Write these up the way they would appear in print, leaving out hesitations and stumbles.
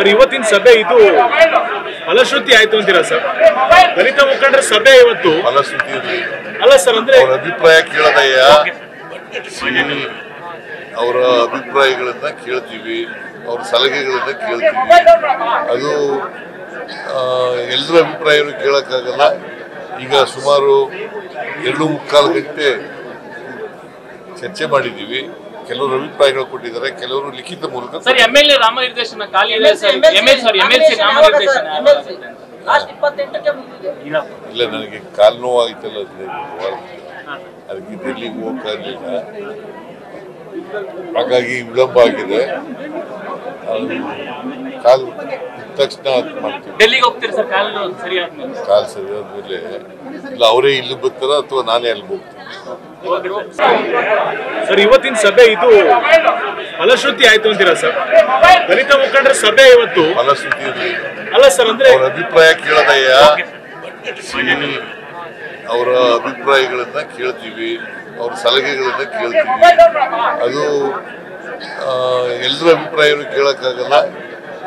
Sir ಇವತ್ತಿನ ಸಭೆ ಇದು ಫಲಶ್ರುತಿ ಆಯ್ತು ಅಂತೀರಾ ಸರ್? ದಲಿತ ಮುಖಂಡರ ಸಭೆ ಇವತ್ತು ಫಲಶ್ರುತಿ ಅಲ್ಲ ಸರ್, ಅಂದ್ರೆ ಅವರ ಅಭಿಪ್ರಾಯ ಕೇಳದಯ್ಯ. ಅವರ ಅಭಿಪ್ರಾಯಗಳನ್ನ ಕೇಳ್ತೀವಿ, ಅವ್ರ ಸಲಹೆಗಳನ್ನ ಕೇಳ್ತೀವಿ. ಅದು ಎಲ್ಲರ ಅಭಿಪ್ರಾಯವನ್ನು ಕೇಳಕ್ಕಾಗಲ್ಲ. ಈಗ ಸುಮಾರು 2.25 ಗಂಟೆ ಚರ್ಚೆ ಮಾಡಿದ್ದೀವಿ. ಕೆಲವರು ಅಭಿಪ್ರಾಯಗಳು ಕೊಟ್ಟಿದ್ದಾರೆ, ಕೆಲವರು ಲಿಖಿತ ಮೂಲಕ. ಸರ್ ಎಂಎಲ್ಎ ನಾಮನಿರ್ದೇಶನ ಖಾಲಿ ಇದೆ ಸರ್. ಎಂಎಲ್ಸಿ ನಾಮನಿರ್ದೇಶನ ಇಲ್ಲ, ನನಗೆ ಕಾಲು ನೋವಾಯ್ತಲ್ಲ, ಅದಕ್ಕೆ ಡೆಲ್ಲಿಗೆ ಹೋಗಕ್ಕಾಗಲಿಲ್ಲ. ಹಾಗಾಗಿ ವಿಳಂಬ ಆಗಿದೆ. ಕಾಲು ತಕ್ಷಣ ಮಾಡ್ತೀವಿ. ಡೆಲ್ಲಿಗೆ ಹೋಗ್ತೀರಿ ಸರ್? ಕಾಲು ಸರಿ ಆದ್ಮೇಲೆ ಇಲ್ಲ ಅವರೇ ಇಲ್ಲಿ ಬರ್ತಾರ ಅಥವಾ ನಾನೇ ಅಲ್ಲಿ ಹೋಗ್ತೀನಿ. ಸರ್ ಇವತ್ತಿನ ಸಭೆ ಇದು ಫಲಶ್ರುತಿ ಆಯ್ತು ಅಂತೀರಾ ಸರ್? ದಲಿತ ಮುಖಂಡರ ಸಭೆ ಇವತ್ತು ಫಲಶ್ರುತಿ ಅಲ್ಲ ಸರ್, ಅಂದ್ರೆ ಅವರ ಅಭಿಪ್ರಾಯ ಕೇಳದಯ್ಯ. ಅವರ ಅಭಿಪ್ರಾಯಗಳನ್ನ ಕೇಳ್ತೀವಿ, ಅವ್ರ ಸಲಹೆಗಳನ್ನ ಕೇಳ್ತೀವಿ. ಅದು ಎಲ್ಲರ ಅಭಿಪ್ರಾಯವನ್ನು ಕೇಳಕ್ಕಾಗಲ್ಲ.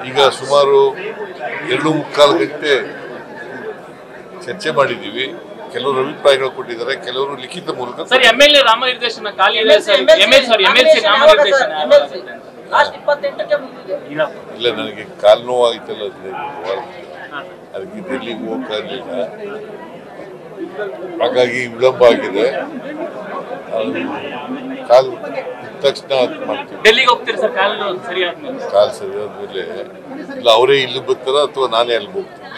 ಈಗ ಸುಮಾರು 2.25 ಗಂಟೆ ಚರ್ಚೆ ಮಾಡಿದ್ದೀವಿ. ಕೆಲವರು ಅಭಿಪ್ರಾಯಗಳು ಕೊಟ್ಟಿದ್ದಾರೆ, ಕೆಲವರು ಲಿಖಿತ ಮೂಲಕ. ಸರ್ ಎಂಎಲ್ಎ ನಾಮನಿರ್ದೇಶನ ಖಾಲಿ ಇದೆ ಸರ್. ಎಂಎಲ್ಸಿ ನಾಮನಿರ್ದೇಶನ ಇಲ್ಲ, ನನಗೆ ಕಾಲು ನೋವಾಯ್ತಲ್ಲ, ಅದಕ್ಕೆ ಡೆಲ್ಲಿಗೆ ಹೋಗಕ್ಕಾಗಲಿಲ್ಲ. ಹಾಗಾಗಿ ವಿಳಂಬ ಆಗಿದೆ. ಕಾಲು ತಕ್ಷಣ ಮಾಡ್ತೀವಿ. ಡೆಲ್ಲಿಗೆ ಹೋಗ್ತೀರಿ ಸರ್? ಕಾಲು ಸರಿ ಆದ್ಮೇಲೆ ಇಲ್ಲ ಅವರೇ ಇಲ್ಲಿ ಬರ್ತಾರ ಅಥವಾ ನಾನೇ ಅಲ್ಲಿ ಹೋಗ್ತೀನಿ.